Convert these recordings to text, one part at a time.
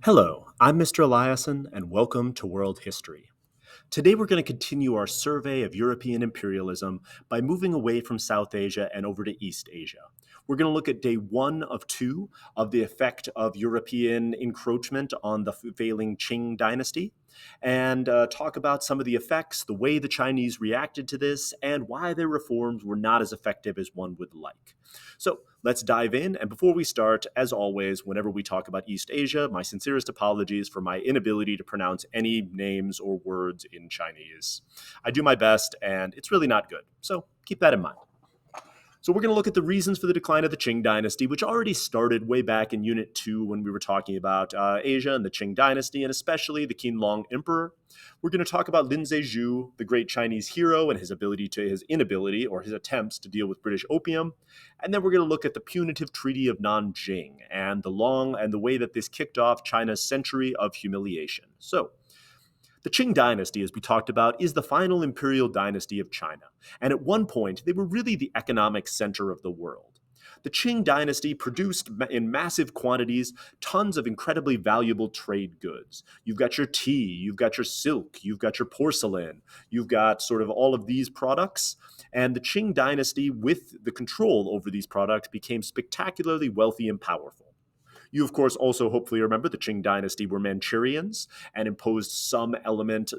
Hello, I'm Mr. Eliason, and welcome to World History. Today we're going to continue our survey of European imperialism by moving away from South Asia and over to East Asia. We're going to look at day one of two of the effect of European encroachment on the failing Qing dynasty and talk about some of the effects, the way the Chinese reacted to this, and why their reforms were not as effective as one would like. So let's dive in. And before we start, as always, whenever we talk about East Asia, my sincerest apologies for my inability to pronounce any names or words in Chinese. I do my best, and it's really not good. So keep that in mind. So we're going to look at the reasons for the decline of the Qing dynasty, which already started way back in Unit 2 when we were talking about Asia and the Qing dynasty, and especially the Qianlong Emperor. We're going to talk about Lin Zexu, the great Chinese hero, and his inability or his attempts to deal with British opium. And then we're going to look at the punitive Treaty of Nanjing and the way that this kicked off China's century of humiliation. So the Qing dynasty, as we talked about, is the final imperial dynasty of China. And at one point, they were really the economic center of the world. The Qing dynasty produced in massive quantities tons of incredibly valuable trade goods. You've got your tea, you've got your silk, you've got your porcelain, you've got sort of all of these products. And the Qing dynasty, with the control over these products, became spectacularly wealthy and powerful. You, of course, also hopefully remember the Qing dynasty were Manchurians and imposed some elements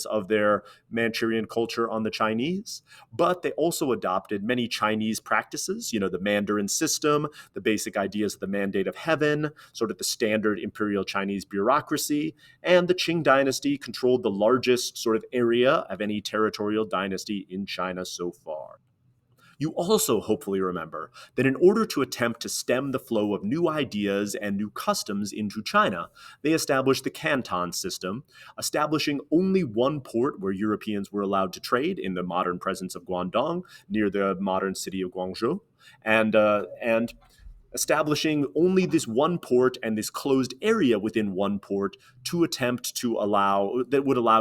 of their Manchurian culture on the Chinese. But they also adopted many Chinese practices, the Mandarin system, the basic ideas of the mandate of heaven, sort of the standard imperial Chinese bureaucracy. And the Qing dynasty controlled the largest sort of area of any territorial dynasty in China so far. You also hopefully remember that in order to attempt to stem the flow of new ideas and new customs into China, they established the Canton system, establishing only one port where Europeans were allowed to trade in the modern presence of Guangdong, near the modern city of Guangzhou, and establishing only this one port and this closed area within one port to attempt to allow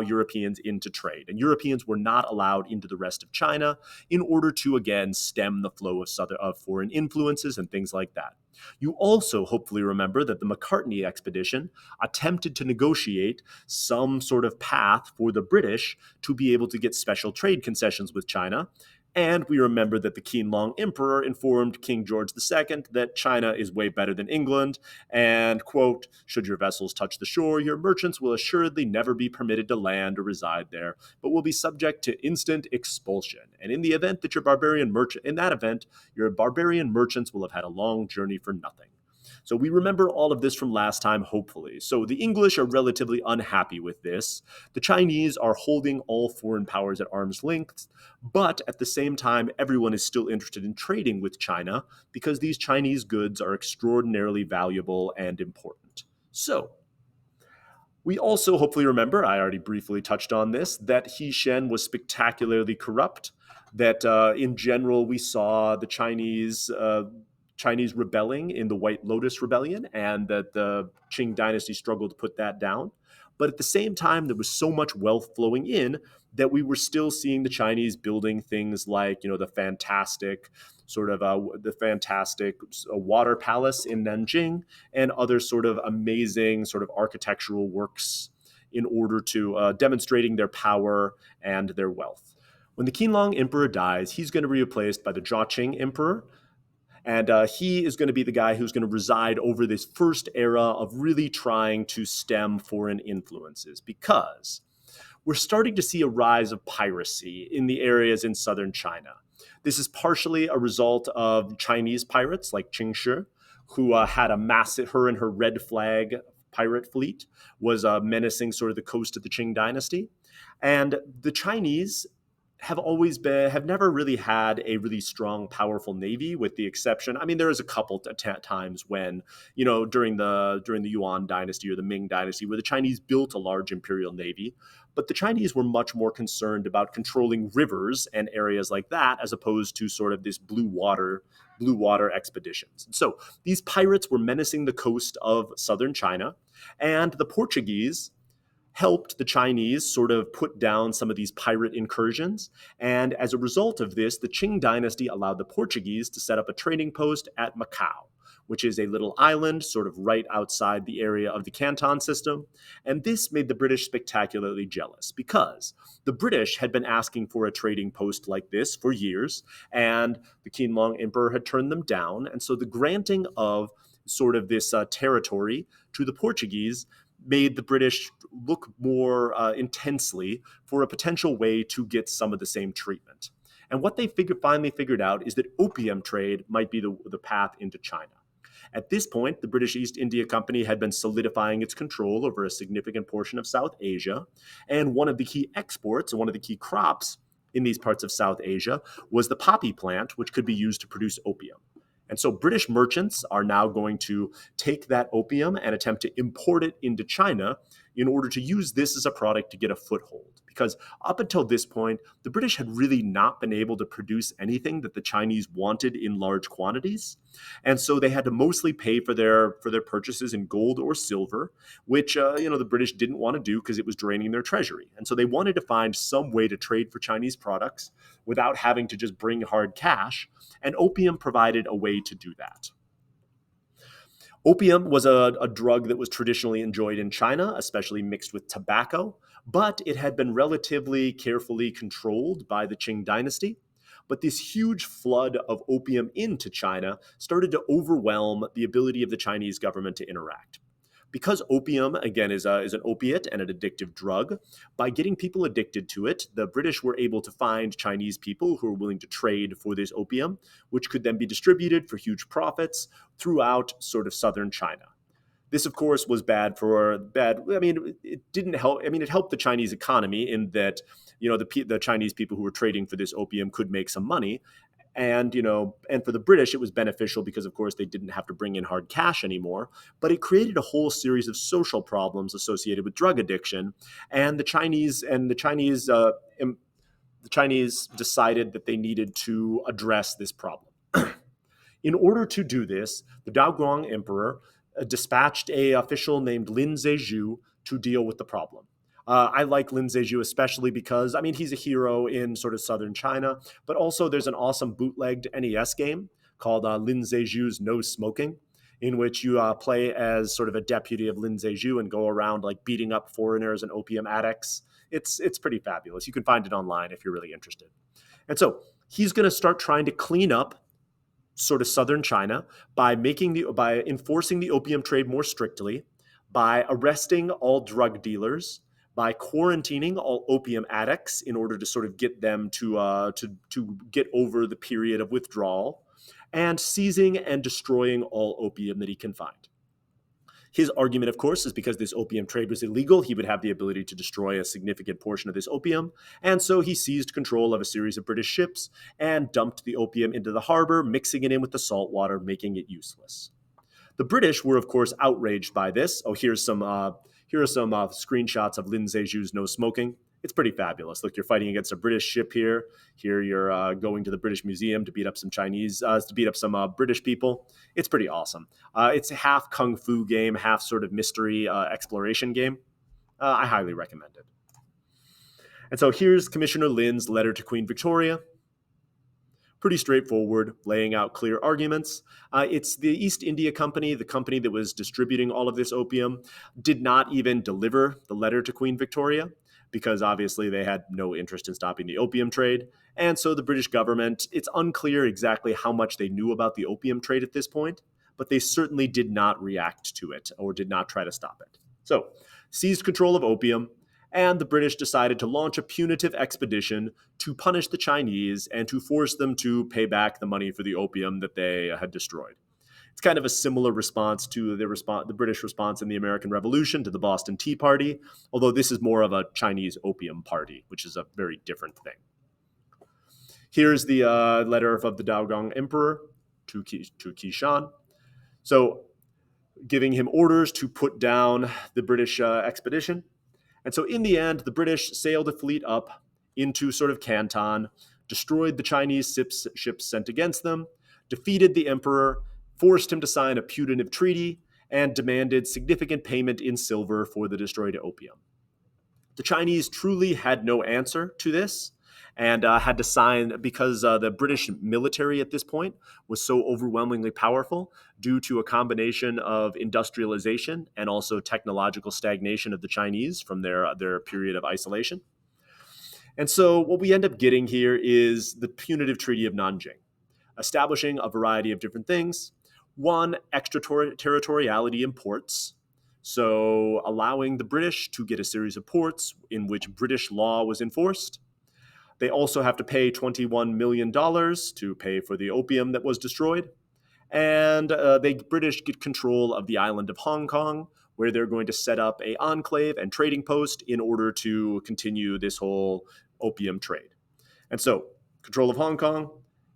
Europeans into trade. And Europeans were not allowed into the rest of China in order to, again, stem the flow of foreign influences and things like that. You also hopefully remember that the Macartney expedition attempted to negotiate some sort of path for the British to be able to get special trade concessions with China. And we remember that the Qianlong Emperor informed King George II that China is way better than England, and, quote, should your vessels touch the shore, your merchants will assuredly never be permitted to land or reside there, but will be subject to instant expulsion. And in the event that your barbarian merchants will have had a long journey for nothing. So we remember all of this from last time, hopefully. So the English are relatively unhappy with this. The Chinese are holding all foreign powers at arm's length, but at the same time, everyone is still interested in trading with China because these Chinese goods are extraordinarily valuable and important. So we also hopefully remember, I already briefly touched on this, that He Shen was spectacularly corrupt, that in general we saw the Chinese rebelling in the White Lotus Rebellion, and that the Qing dynasty struggled to put that down. But at the same time, there was so much wealth flowing in that we were still seeing the Chinese building things like, the fantastic water palace in Nanjing and other sort of amazing sort of architectural works in order to demonstrating their power and their wealth. When the Qianlong Emperor dies, he's going to be replaced by the Zhaoqing Emperor, and he is going to be the guy who's going to reside over this first era of really trying to stem foreign influences, because we're starting to see a rise of piracy in the areas in southern China. This is partially a result of Chinese pirates like Qing Shi, who had a massive, her and her red flag pirate fleet was menacing sort of the coast of the Qing dynasty. And the Chinese have never really had a really strong, powerful navy, with the exception. I mean, there is a couple times when, during the Yuan dynasty or the Ming dynasty, where the Chinese built a large imperial navy, but the Chinese were much more concerned about controlling rivers and areas like that, as opposed to sort of this blue water expeditions. And so these pirates were menacing the coast of southern China, and the Portuguese helped the Chinese sort of put down some of these pirate incursions. And as a result of this, the Qing dynasty allowed the Portuguese to set up a trading post at Macau, which is a little island sort of right outside the area of the Canton system. And this made the British spectacularly jealous because the British had been asking for a trading post like this for years, and the Qianlong Emperor had turned them down. And so the granting of sort of this territory to the Portuguese made the British look more intensely for a potential way to get some of the same treatment. And what they finally figured out is that opium trade might be the path into China. At this point, the British East India Company had been solidifying its control over a significant portion of South Asia, and one of the key exports and one of the key crops in these parts of South Asia was the poppy plant, which could be used to produce opium. And so British merchants are now going to take that opium and attempt to import it into China in order to use this as a product to get a foothold. Because up until this point, the British had really not been able to produce anything that the Chinese wanted in large quantities. And so they had to mostly pay for their purchases in gold or silver, which the British didn't want to do because it was draining their treasury. And so they wanted to find some way to trade for Chinese products without having to just bring hard cash, and opium provided a way to do that. Opium was a drug that was traditionally enjoyed in China, especially mixed with tobacco, but it had been relatively carefully controlled by the Qing dynasty. But this huge flood of opium into China started to overwhelm the ability of the Chinese government to interact. Because opium, again, is an opiate and an addictive drug, by getting people addicted to it, the British were able to find Chinese people who were willing to trade for this opium, which could then be distributed for huge profits throughout sort of southern China. This, of course, was it didn't help. I mean, it helped the Chinese economy in that, the Chinese people who were trading for this opium could make some money. And for the British, it was beneficial because, of course, they didn't have to bring in hard cash anymore. But it created a whole series of social problems associated with drug addiction. And the Chinese decided that they needed to address this problem. In order to do this, the Daoguang Emperor dispatched an official named Lin Zexu to deal with the problem. I like Lin Zexu especially because, he's a hero in sort of southern China, but also there's an awesome bootlegged NES game called Lin Zexu's No Smoking, in which you play as sort of a deputy of Lin Zexu and go around like beating up foreigners and opium addicts. It's pretty fabulous. You can find it online if you're really interested. And so he's going to start trying to clean up sort of southern China by enforcing the opium trade more strictly, by arresting all drug dealers, by quarantining all opium addicts in order to sort of get them to get over the period of withdrawal, and seizing and destroying all opium that he can find. His argument, of course, is because this opium trade was illegal, he would have the ability to destroy a significant portion of this opium, and so he seized control of a series of British ships and dumped the opium into the harbor, mixing it in with the salt water, making it useless. The British were, of course, outraged by this. Oh, here are some screenshots of Lin Zexu's No Smoking. It's pretty fabulous. Look, you're fighting against a British ship here. Here you're going to the British Museum to beat up some British people. It's pretty awesome. It's a half kung fu game, half sort of mystery exploration game. I highly recommend it. And so here's Commissioner Lin's letter to Queen Victoria. Pretty straightforward, laying out clear arguments. It's the East India Company, the company that was distributing all of this opium, did not even deliver the letter to Queen Victoria, because obviously they had no interest in stopping the opium trade. And so the British government, it's unclear exactly how much they knew about the opium trade at this point, but they certainly did not react to it or did not try to stop it. So, seized control of opium, and the British decided to launch a punitive expedition to punish the Chinese and to force them to pay back the money for the opium that they had destroyed. It's kind of a similar response to the British response in the American Revolution to the Boston Tea Party, although this is more of a Chinese opium party, which is a very different thing. Here's the letter of the Daoguang Emperor to Qishan. So, giving him orders to put down the British expedition. And so in the end, the British sailed a fleet up into sort of Canton, destroyed the Chinese ships sent against them, defeated the emperor, forced him to sign a punitive treaty, and demanded significant payment in silver for the destroyed opium. The Chinese truly had no answer to this, and had to sign because the British military at this point was so overwhelmingly powerful due to a combination of industrialization and also technological stagnation of the Chinese from their period of isolation. And so what we end up getting here is the punitive Treaty of Nanjing, establishing a variety of different things. One, extraterritoriality in ports. So allowing the British to get a series of ports in which British law was enforced. They also have to pay $21 million to pay for the opium that was destroyed. And the British get control of the island of Hong Kong, where they're going to set up a enclave and trading post in order to continue this whole opium trade. And so, control of Hong Kong,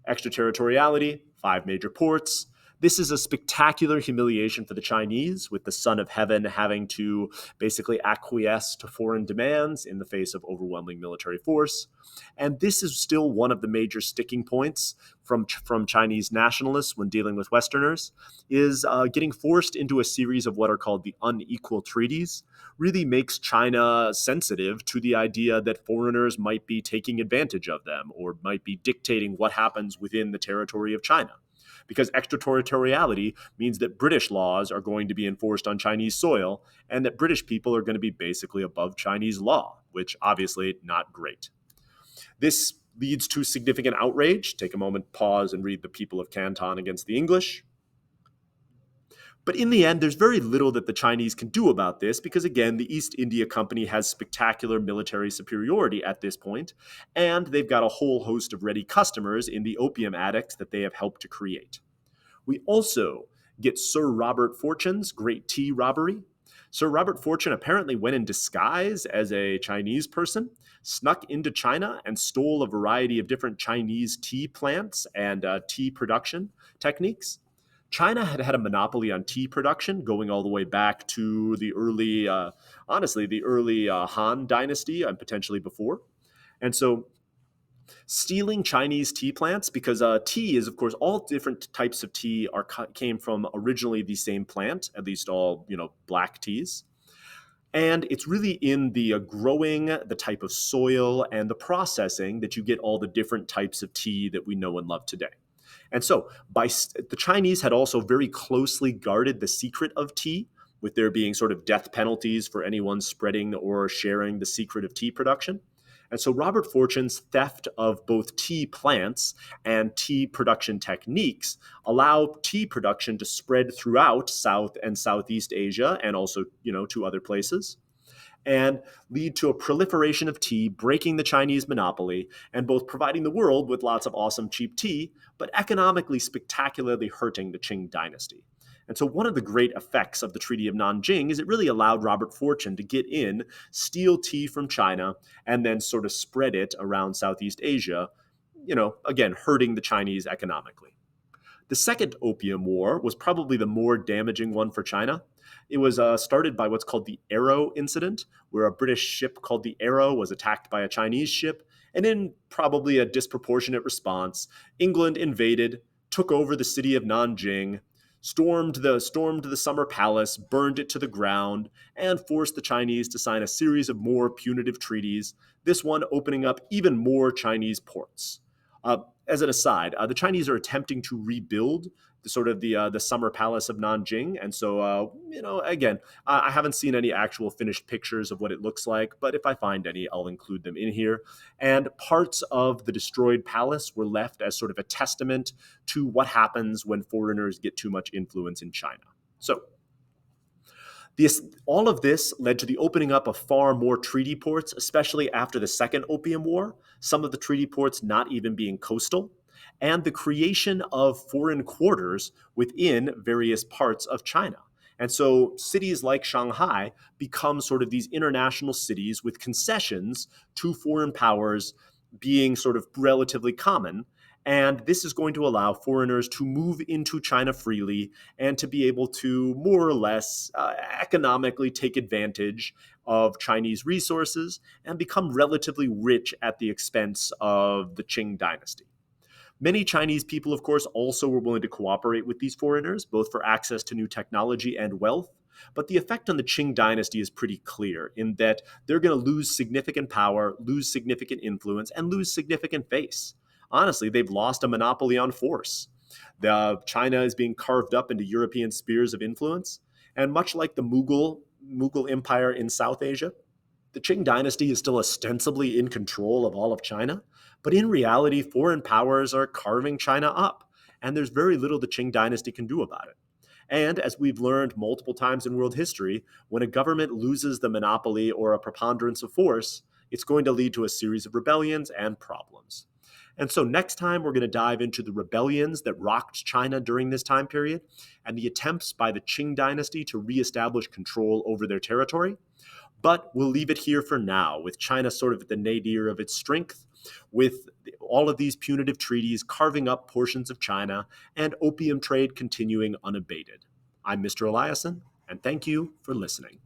extraterritoriality, 5 major ports. This is a spectacular humiliation for the Chinese, with the son of heaven having to basically acquiesce to foreign demands in the face of overwhelming military force. And this is still one of the major sticking points from Chinese nationalists when dealing with Westerners, is getting forced into a series of what are called the unequal treaties, really makes China sensitive to the idea that foreigners might be taking advantage of them or might be dictating what happens within the territory of China. Because extraterritoriality means that British laws are going to be enforced on Chinese soil and that British people are going to be basically above Chinese law, which obviously not great. This leads to significant outrage. Take a moment, pause, and read The People of Canton Against the English. But in the end, there's very little that the Chinese can do about this because, again, the East India Company has spectacular military superiority at this point, and they've got a whole host of ready customers in the opium addicts that they have helped to create. We also get Sir Robert Fortune's Great Tea Robbery. Sir Robert Fortune apparently went in disguise as a Chinese person, snuck into China, and stole a variety of different Chinese tea plants and tea production techniques. China had had a monopoly on tea production going all the way back to the early, Han dynasty and potentially before. And so stealing Chinese tea plants, because tea is, of course, all different types of tea came from originally the same plant, at least all, black teas. And it's really in the growing, the type of soil, and the processing that you get all the different types of tea that we know and love today. And so the Chinese had also very closely guarded the secret of tea, with there being sort of death penalties for anyone spreading or sharing the secret of tea production. And so Robert Fortune's theft of both tea plants and tea production techniques allow tea production to spread throughout South and Southeast Asia and also, to other places, and lead to a proliferation of tea, breaking the Chinese monopoly, and both providing the world with lots of awesome cheap tea, but economically spectacularly hurting the Qing dynasty. And so one of the great effects of the Treaty of Nanjing is it really allowed Robert Fortune to get in, steal tea from China, and then sort of spread it around Southeast Asia, again, hurting the Chinese economically. The Second Opium War was probably the more damaging one for China. It was started by what's called the Arrow Incident, where a British ship called the Arrow was attacked by a Chinese ship, and in probably a disproportionate response, England invaded, took over the city of Nanjing, stormed the Summer Palace, burned it to the ground, and forced the Chinese to sign a series of more punitive treaties, this one opening up even more Chinese ports. As an aside, the Chinese are attempting to rebuild the Summer Palace of Nanjing, and so again, I haven't seen any actual finished pictures of what it looks like, but if I find any, I'll include them in here. And parts of the destroyed palace were left as sort of a testament to what happens when foreigners get too much influence in China. So all of this led to the opening up of far more treaty ports, especially after the Second Opium War, some of the treaty ports not even being coastal, and the creation of foreign quarters within various parts of China. And so cities like Shanghai become sort of these international cities with concessions to foreign powers being sort of relatively common. And this is going to allow foreigners to move into China freely and to be able to more or less economically take advantage of Chinese resources and become relatively rich at the expense of the Qing dynasty. Many Chinese people, of course, also were willing to cooperate with these foreigners, both for access to new technology and wealth. But the effect on the Qing dynasty is pretty clear in that they're going to lose significant power, lose significant influence, and lose significant face. Honestly, they've lost a monopoly on force. China is being carved up into European spheres of influence, and much like the Mughal Empire in South Asia, the Qing dynasty is still ostensibly in control of all of China, but in reality, foreign powers are carving China up, and there's very little the Qing dynasty can do about it. And as we've learned multiple times in world history, when a government loses the monopoly or a preponderance of force, it's going to lead to a series of rebellions and problems. And so next time, we're going to dive into the rebellions that rocked China during this time period and the attempts by the Qing dynasty to reestablish control over their territory. But we'll leave it here for now, with China sort of at the nadir of its strength, with all of these punitive treaties carving up portions of China and opium trade continuing unabated. I'm Mr. Eliason, and thank you for listening.